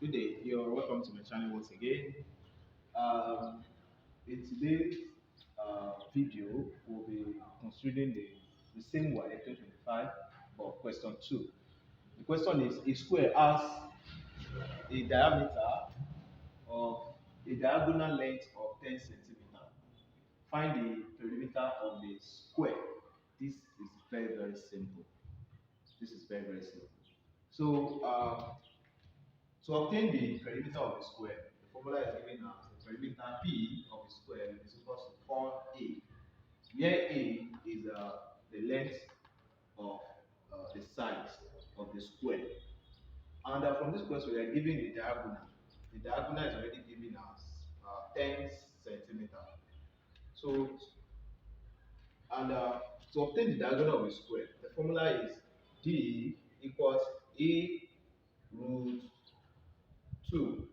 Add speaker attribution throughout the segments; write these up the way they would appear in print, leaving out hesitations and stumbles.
Speaker 1: Good day, you're welcome to my channel once again. Um, in today's video, we'll be considering the same WAEC 2025, but question 2. The question is: a square has a diameter of a diagonal length of 10 centimeter. Find the perimeter of the square. This is very simple. This is very simple. So, to obtain the perimeter of the square, the formula is given as the perimeter P of the square is equal to 4A, where A is the length of the sides of the square. And from this question, we are given the diagonal. The diagonal is already given as 10 centimeter. So, and to obtain the diagonal of a square, the formula is D equals A root 2,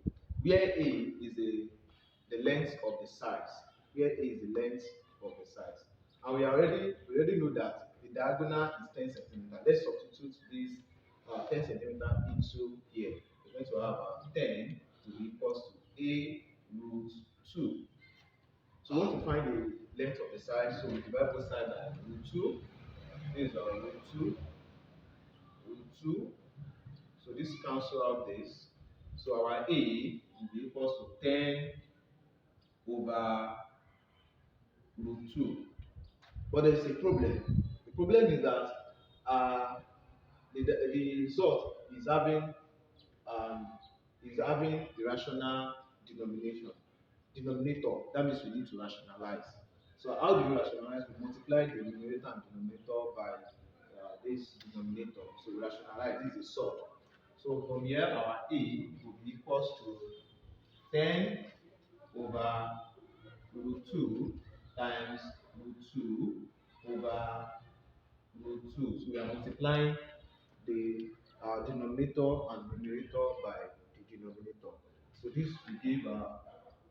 Speaker 1: where A is the length of the sides, where A is the length of the sides. And we already know that the diagonal is 10 centimeter. Let's substitute this 10 centimeter into here. We're going to have 10 to be equals to A root 2. So we want to find the length of the side, so we divide both sides by root 2. This is our root 2. So this cancel out this. So our A will be equals to 10 over root 2. But there is a problem. The problem is that uh, the result is having the rational denominator. That means we need to rationalize. So how do we rationalize? We multiply the numerator and denominator by this denominator. So we rationalize. This is a sort. So from here, our A will be equals to 10 over root 2 times root 2 over root 2. So we are multiplying the denominator and numerator by the denominator. So this will give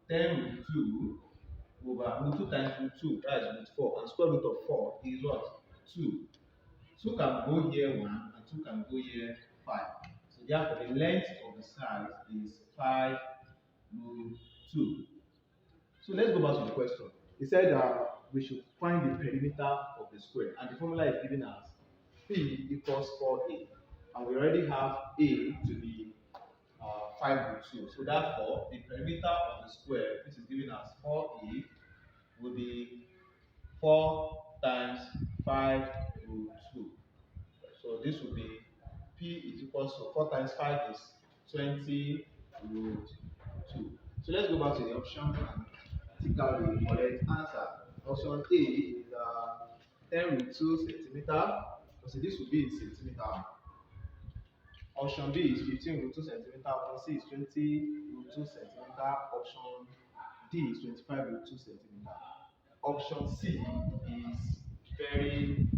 Speaker 1: 10 root 2 over root 2 times root 2, that is root 4. And square root of 4 is what? 2. 2 can go here 1 and 2 can go here 5. So therefore the length of the side is 5 root 2. So let's go back to the question. He said we should find the perimeter of the square, and the formula is given as P equals 4A, and we already have A to be 5 root 2. So therefore, the perimeter of the square, which is given as 4A, will be 4 times 5 root 2. So this will be P is equals to 4 times 5 is 20 root 2. So let's go back to the option and take out the correct answer. Option A is 10 root 2 centimeter. So this will be in centimeter. Option B is 15 root 2 centimeter. Option C is 20 root 2 centimeter. Option D is 25 root 2 centimeter. Option C is very